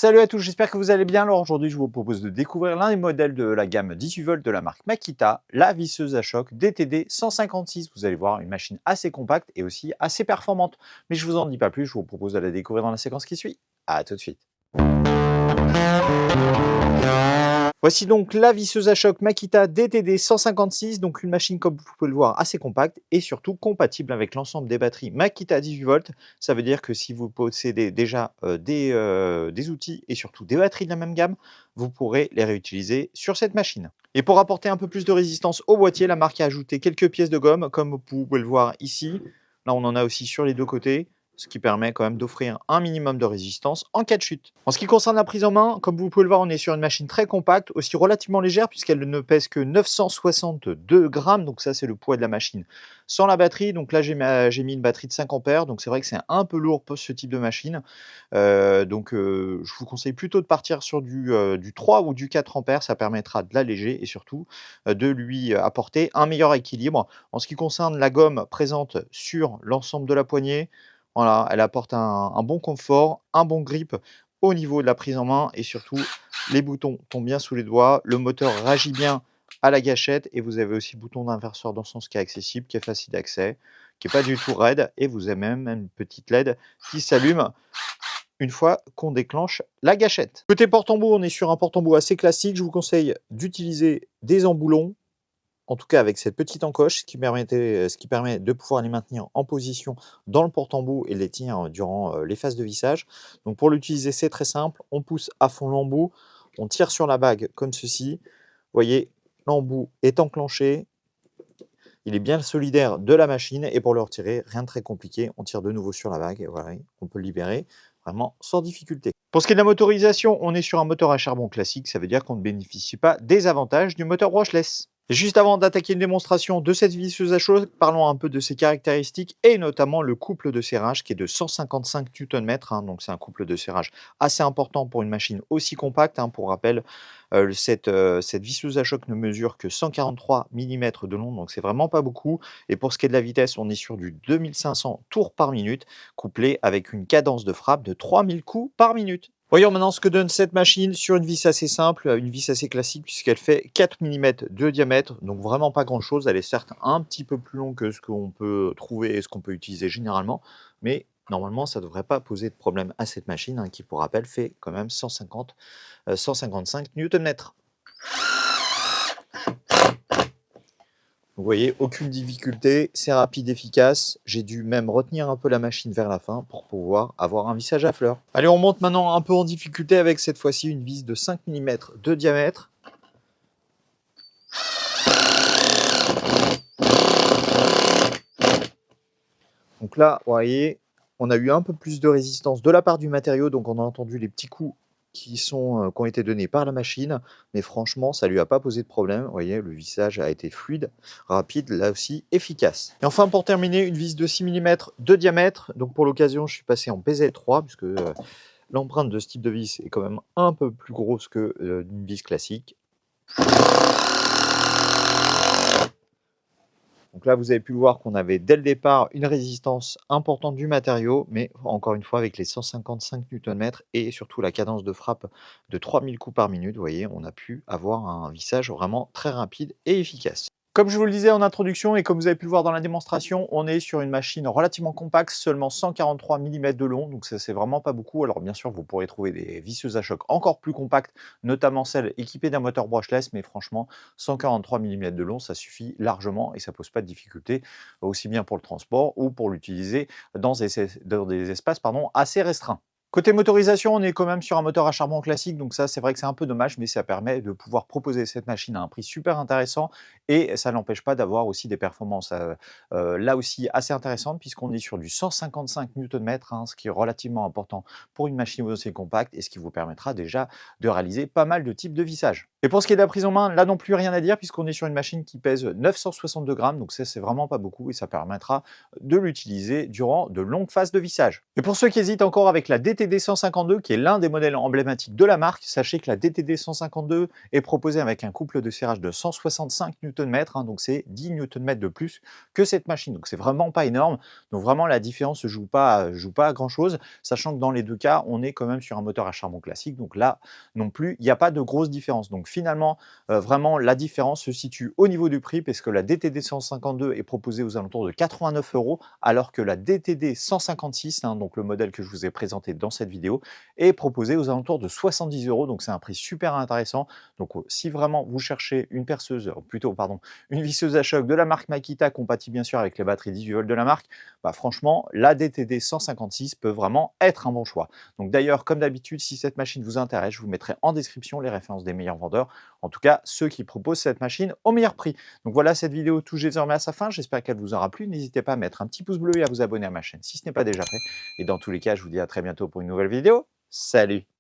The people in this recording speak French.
Salut à tous, j'espère que vous allez bien. Alors aujourd'hui, je vous propose de découvrir l'un des modèles de la gamme 18 volts de la marque Makita, la visseuse à choc DTD 156. Vous allez voir une machine assez compacte et aussi assez performante. Mais je vous en dis pas plus, je vous propose de la découvrir dans la séquence qui suit. À tout de suite. Voici donc la visseuse à choc Makita DTD 156, donc une machine comme vous pouvez le voir assez compacte et surtout compatible avec l'ensemble des batteries Makita 18 volts. Ça veut dire que si vous possédez déjà des outils et surtout des batteries de la même gamme, vous pourrez les réutiliser sur cette machine. Et pour apporter un peu plus de résistance au boîtier, la marque a ajouté quelques pièces de gomme comme vous pouvez le voir ici. Là on en a aussi sur les deux côtés, ce qui permet quand même d'offrir un minimum de résistance en cas de chute. En ce qui concerne la prise en main, comme vous pouvez le voir, on est sur une machine très compacte, aussi relativement légère puisqu'elle ne pèse que 962 grammes, donc ça c'est le poids de la machine sans la batterie. Donc là j'ai mis une batterie de 5 ampères, donc c'est vrai que c'est un peu lourd pour ce type de machine. Je vous conseille plutôt de partir sur du 3 ou du 4 ampères, ça permettra de l'alléger et surtout de lui apporter un meilleur équilibre. En ce qui concerne la gomme présente sur l'ensemble de la poignée, voilà, elle apporte un bon confort, un bon grip au niveau de la prise en main et surtout les boutons tombent bien sous les doigts, le moteur réagit bien à la gâchette et vous avez aussi le bouton d'inverseur dans le sens qui est accessible, qui est facile d'accès, qui n'est pas du tout raide et vous avez même une petite LED qui s'allume une fois qu'on déclenche la gâchette. Côté porte-embout, on est sur un porte-embout assez classique. Je vous conseille d'utiliser des emboulons, en tout cas avec cette petite encoche, ce qui permet de pouvoir les maintenir en position dans le porte-embout et les tenir durant les phases de vissage. Donc pour l'utiliser, c'est très simple. On pousse à fond l'embout, on tire sur la bague comme ceci. Vous voyez, l'embout est enclenché. Il est bien solidaire de la machine et pour le retirer, rien de très compliqué. On tire de nouveau sur la bague et voilà, on peut le libérer vraiment sans difficulté. Pour ce qui est de la motorisation, on est sur un moteur à charbon classique. Ça veut dire qu'on ne bénéficie pas des avantages du moteur brushless. Et juste avant d'attaquer une démonstration de cette visseuse à choc, parlons un peu de ses caractéristiques et notamment le couple de serrage qui est de 155 Nm. Donc c'est un couple de serrage assez important pour une machine aussi compacte. Pour rappel, cette visseuse à choc ne mesure que 143 mm de long, donc c'est vraiment pas beaucoup. Et pour ce qui est de la vitesse, on est sur du 2500 tours par minute, couplé avec une cadence de frappe de 3000 coups par minute. Voyons maintenant ce que donne cette machine sur une vis assez simple, une vis assez classique puisqu'elle fait 4 mm de diamètre, donc vraiment pas grand chose. Elle est certes un petit peu plus longue que ce qu'on peut trouver et ce qu'on peut utiliser généralement, mais normalement ça ne devrait pas poser de problème à cette machine qui pour rappel fait quand même 155 Nm. Vous voyez, aucune difficulté, c'est rapide, efficace. J'ai dû même retenir un peu la machine vers la fin pour pouvoir avoir un vissage à fleurs. Allez, on monte maintenant un peu en difficulté avec cette fois-ci une vis de 5 mm de diamètre. Donc là, vous voyez, on a eu un peu plus de résistance de la part du matériau, donc on a entendu les petits coups qui ont été donnés par la machine, mais franchement, ça lui a pas posé de problème. Vous voyez, le vissage a été fluide, rapide, là aussi efficace. Et enfin, pour terminer, une vis de 6 mm de diamètre. Donc pour l'occasion, je suis passé en PZL3, puisque l'empreinte de ce type de vis est quand même un peu plus grosse que d'une vis classique. Donc là, vous avez pu voir qu'on avait dès le départ une résistance importante du matériau, mais encore une fois avec les 155 Nm et surtout la cadence de frappe de 3000 coups par minute, vous voyez, on a pu avoir un vissage vraiment très rapide et efficace. Comme je vous le disais en introduction et comme vous avez pu le voir dans la démonstration, on est sur une machine relativement compacte, seulement 143 mm de long, donc ça c'est vraiment pas beaucoup. Alors bien sûr, vous pourrez trouver des visseuses à choc encore plus compactes, notamment celles équipées d'un moteur brushless, mais franchement, 143 mm de long, ça suffit largement et ça pose pas de difficulté, aussi bien pour le transport ou pour l'utiliser dans des espaces assez restreints. Côté motorisation, on est quand même sur un moteur à charbon classique, donc ça c'est vrai que c'est un peu dommage, mais ça permet de pouvoir proposer cette machine à un prix super intéressant et ça n'empêche pas d'avoir aussi des performances là aussi assez intéressantes puisqu'on est sur du 155 Nm, ce qui est relativement important pour une machine aussi compacte et ce qui vous permettra déjà de réaliser pas mal de types de vissage. Et pour ce qui est de la prise en main, là non plus rien à dire puisqu'on est sur une machine qui pèse 962 grammes, donc ça c'est vraiment pas beaucoup et ça permettra de l'utiliser durant de longues phases de vissage. Et pour ceux qui hésitent encore avec la DTD DTD 152 qui est l'un des modèles emblématiques de la marque. Sachez que la DTD 152 est proposée avec un couple de serrage de 165 Nm, donc c'est 10 Nm de plus que cette machine. Donc c'est vraiment pas énorme. Donc vraiment la différence ne joue pas à grand chose, sachant que dans les deux cas, on est quand même sur un moteur à charbon classique. Donc là non plus, il n'y a pas de grosse différence. Donc finalement, vraiment la différence se situe au niveau du prix, parce que la DTD 152 est proposée aux alentours de 89 €, alors que la DTD 156, donc le modèle que je vous ai présenté dans cette vidéo, est proposé aux alentours de 70 €. Donc c'est un prix super intéressant. Donc si vraiment vous cherchez une perceuse, plutôt pardon, une visseuse à choc de la marque Makita, compatible bien sûr avec les batteries 18 volts de la marque, franchement la DTD 156 peut vraiment être un bon choix. Donc d'ailleurs, comme d'habitude, si cette machine vous intéresse, je vous mettrai en description les références des meilleurs vendeurs, en tout cas ceux qui proposent cette machine au meilleur prix. Donc voilà, cette vidéo touche désormais à sa fin. J'espère qu'elle vous aura plu. N'hésitez pas à mettre un petit pouce bleu et à vous abonner à ma chaîne si ce n'est pas déjà fait. Et dans tous les cas, je vous dis à très bientôt pour une nouvelle vidéo. Salut!